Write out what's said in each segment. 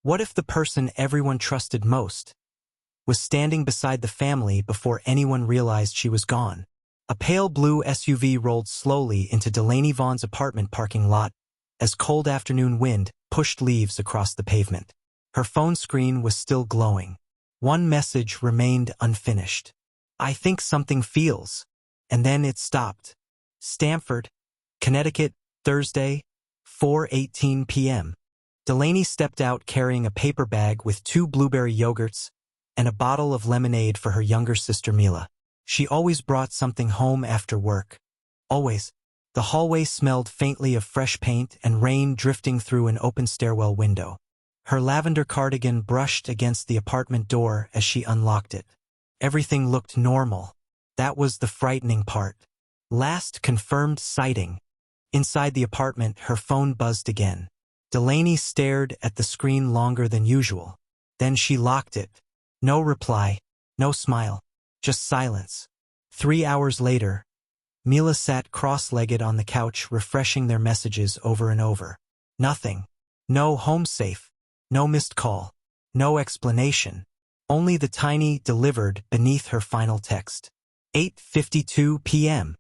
What if the person everyone trusted most was standing beside the family before anyone realized she was gone? A pale blue SUV rolled slowly into Delaney Vaughn's apartment parking lot as cold afternoon wind pushed leaves across the pavement. Her phone screen was still glowing. One message remained unfinished. "I think something feels." And then it stopped. Stamford, Connecticut, Thursday, 4:18 p.m. Delaney stepped out carrying a paper bag with 2 blueberry yogurts and a bottle of lemonade for her younger sister Mila. She always brought something home after work. Always. The hallway smelled faintly of fresh paint and rain drifting through an open stairwell window. Her lavender cardigan brushed against the apartment door as she unlocked it. Everything looked normal. That was the frightening part. Last confirmed sighting. Inside the apartment, her phone buzzed again. Delaney stared at the screen longer than usual. Then she locked it. No reply, no smile, just silence. 3 hours later, Mila sat cross-legged on the couch refreshing their messages over and over. Nothing. No home safe. No missed call. No explanation. Only the tiny delivered beneath her final text. 8:52 p.m.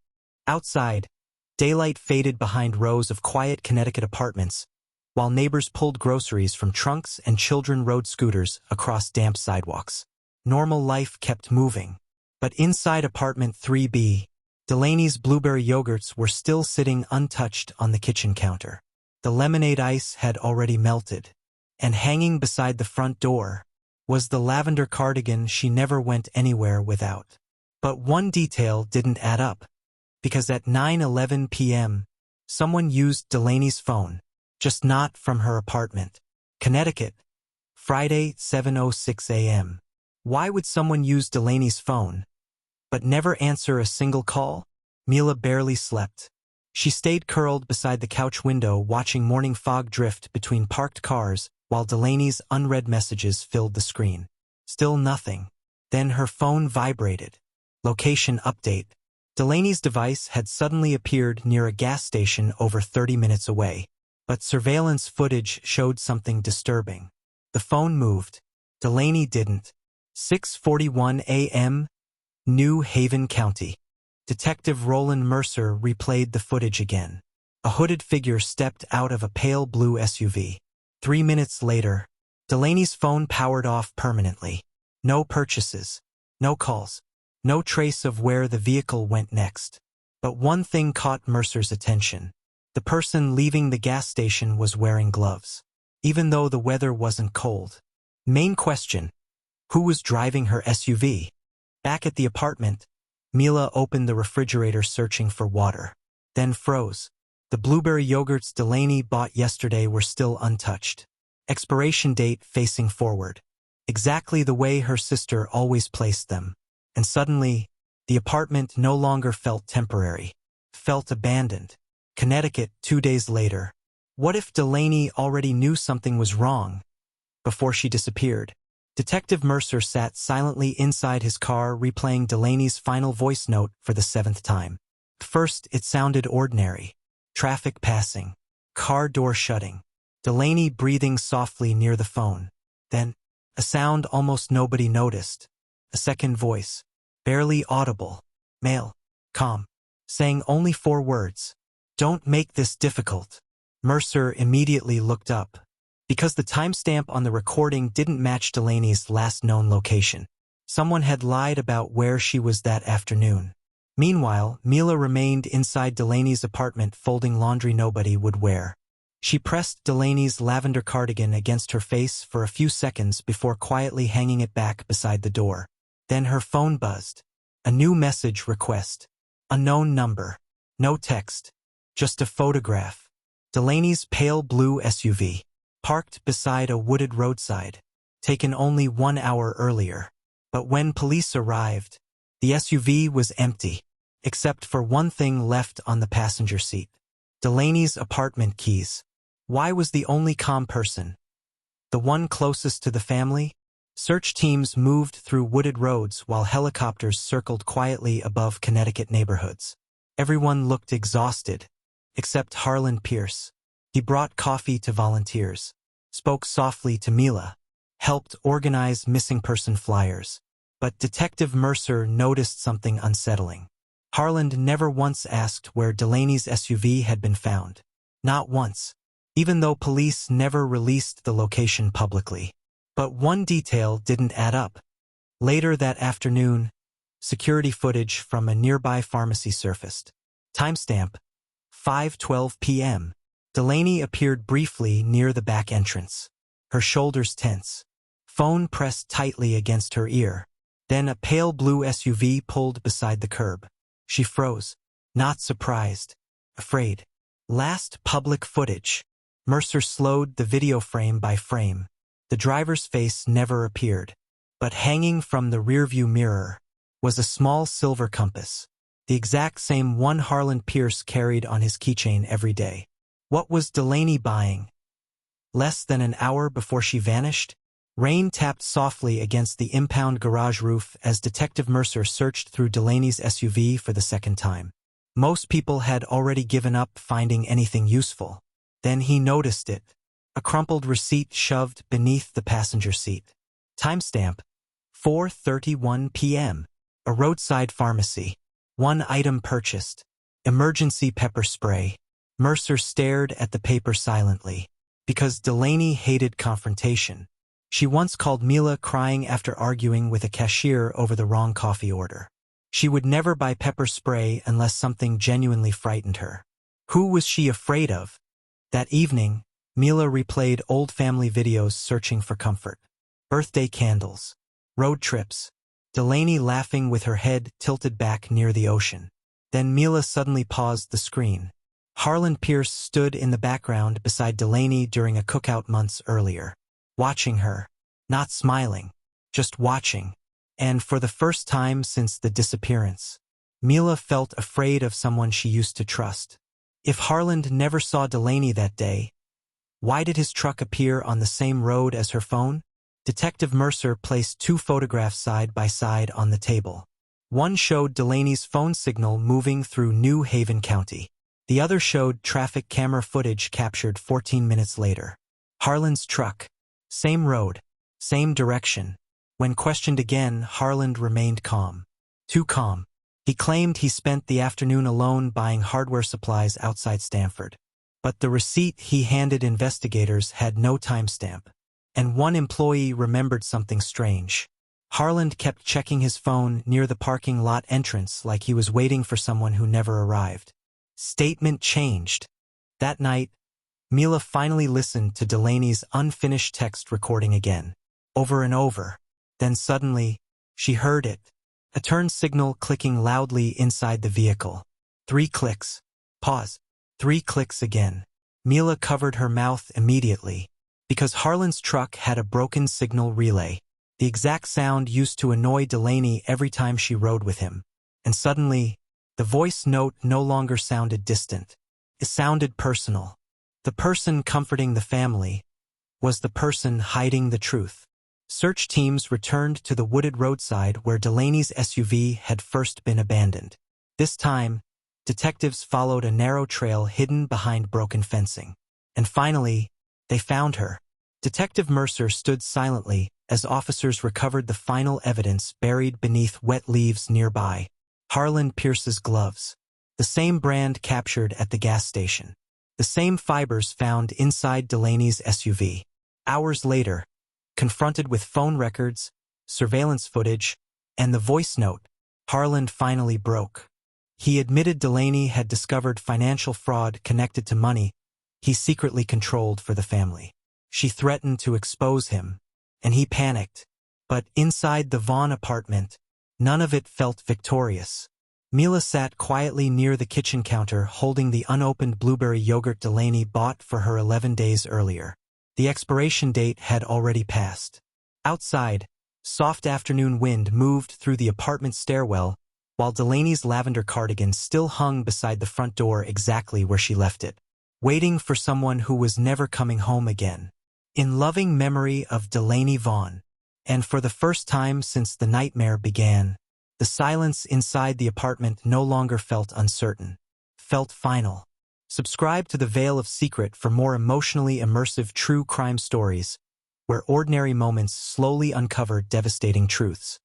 Outside, daylight faded behind rows of quiet Connecticut apartments, while neighbors pulled groceries from trunks and children rode scooters across damp sidewalks. Normal life kept moving. But inside apartment 3B, Delaney's blueberry yogurts were still sitting untouched on the kitchen counter. The lemonade ice had already melted, and hanging beside the front door was the lavender cardigan she never went anywhere without. But one detail didn't add up, because at 9:11 p.m., someone used Delaney's phone, just not from her apartment. Connecticut, Friday, 7:06 a.m. Why would someone use Delaney's phone, but never answer a single call? Mila barely slept. She stayed curled beside the couch window watching morning fog drift between parked cars while Delaney's unread messages filled the screen. Still nothing. Then her phone vibrated. Location update. Delaney's device had suddenly appeared near a gas station over 30 minutes away, but surveillance footage showed something disturbing. The phone moved. Delaney didn't. 6:41 a.m., New Haven County. Detective Roland Mercer replayed the footage again. A hooded figure stepped out of a pale blue SUV. 3 minutes later, Delaney's phone powered off permanently. No purchases, no calls, no trace of where the vehicle went next. But one thing caught Mercer's attention. The person leaving the gas station was wearing gloves, even though the weather wasn't cold. Main question: who was driving her SUV? Back at the apartment, Mila opened the refrigerator searching for water, then froze. The blueberry yogurts Delaney bought yesterday were still untouched. Expiration date facing forward. Exactly the way her sister always placed them. And suddenly, the apartment no longer felt temporary. Felt abandoned. Connecticut, 2 days later. What if Delaney already knew something was wrong before she disappeared? Detective Mercer sat silently inside his car replaying Delaney's final voice note for the 7th time. First, it sounded ordinary. Traffic passing. Car door shutting. Delaney breathing softly near the phone. Then, a sound almost nobody noticed. A second voice. Barely audible. Male. Calm. Saying only 4 words. "Don't make this difficult." Mercer immediately looked up, because the timestamp on the recording didn't match Delaney's last known location. Someone had lied about where she was that afternoon. Meanwhile, Mila remained inside Delaney's apartment folding laundry nobody would wear. She pressed Delaney's lavender cardigan against her face for a few seconds before quietly hanging it back beside the door. Then her phone buzzed. A new message request. Unknown number. No text. Just a photograph. Delaney's pale blue SUV, parked beside a wooded roadside, taken only 1 hour earlier. But when police arrived, the SUV was empty, except for one thing left on the passenger seat. Delaney's apartment keys. Why was the only calm person the one closest to the family? Search teams moved through wooded roads while helicopters circled quietly above Connecticut neighborhoods. Everyone looked exhausted, except Harlan Pierce. He brought coffee to volunteers. spoke softly to Mila, helped organize missing person flyers. But Detective Mercer noticed something unsettling. Harland never once asked where Delaney's SUV had been found. Not once, even though police never released the location publicly. But one detail didn't add up. Later that afternoon, security footage from a nearby pharmacy surfaced. Timestamp: 5:12 p.m. Delaney appeared briefly near the back entrance. Her shoulders tense. Phone pressed tightly against her ear. Then a pale blue SUV pulled beside the curb. She froze, not surprised, afraid. Last public footage. Mercer slowed the video frame by frame. The driver's face never appeared. But hanging from the rearview mirror was a small silver compass, the exact same one Harland Pierce carried on his keychain every day. What was Delaney buying? Less than an hour before she vanished, rain tapped softly against the impound garage roof as Detective Mercer searched through Delaney's SUV for the second time. Most people had already given up finding anything useful. Then he noticed it, a crumpled receipt shoved beneath the passenger seat. Timestamp: 4:31 p.m. A roadside pharmacy. One item purchased. Emergency pepper spray. Mercer stared at the paper silently. Because Delaney hated confrontation. She once called Mila crying after arguing with a cashier over the wrong coffee order. She would never buy pepper spray unless something genuinely frightened her. Who was she afraid of? That evening, Mila replayed old family videos searching for comfort. Birthday candles. Road trips. Delaney laughing with her head tilted back near the ocean. Then Mila suddenly paused the screen. Harland Pierce stood in the background beside Delaney during a cookout months earlier. Watching her. Not smiling. Just watching. And for the first time since the disappearance, Mila felt afraid of someone she used to trust. If Harland never saw Delaney that day, why did his truck appear on the same road as her phone? Detective Mercer placed two photographs side by side on the table. One showed Delaney's phone signal moving through New Haven County. The other showed traffic camera footage captured 14 minutes later. Harland's truck. Same road. Same direction. When questioned again, Harland remained calm. Too calm. He claimed he spent the afternoon alone buying hardware supplies outside Stamford. But the receipt he handed investigators had no timestamp. And one employee remembered something strange. Harland kept checking his phone near the parking lot entrance like he was waiting for someone who never arrived. Statement changed. That night, Mila finally listened to Delaney's unfinished text recording again, over and over. Then suddenly, she heard it. A turn signal clicking loudly inside the vehicle. 3 clicks. Pause. 3 clicks again. Mila covered her mouth immediately, because Harland's truck had a broken signal relay, the exact sound used to annoy Delaney every time she rode with him. And suddenly, the voice note no longer sounded distant. It sounded personal. The person comforting the family was the person hiding the truth. Search teams returned to the wooded roadside where Delaney's SUV had first been abandoned. This time, detectives followed a narrow trail hidden behind broken fencing. And finally, they found her. Detective Mercer stood silently as officers recovered the final evidence buried beneath wet leaves nearby. Harland Pierce's gloves. The same brand captured at the gas station. The same fibers found inside Delaney's SUV. Hours later, confronted with phone records, surveillance footage, and the voice note, Harland finally broke. He admitted Delaney had discovered financial fraud connected to money he secretly controlled for the family. She threatened to expose him, and he panicked. But inside the Vaughn apartment, none of it felt victorious. Mila sat quietly near the kitchen counter holding the unopened blueberry yogurt Delaney bought for her 11 days earlier. The expiration date had already passed. Outside, soft afternoon wind moved through the apartment stairwell, while Delaney's lavender cardigan still hung beside the front door exactly where she left it, waiting for someone who was never coming home again. In loving memory of Delaney Vaughn, and for the first time since the nightmare began, the silence inside the apartment no longer felt uncertain, felt final. Subscribe to the Veil of Secret for more emotionally immersive true crime stories, where ordinary moments slowly uncover devastating truths.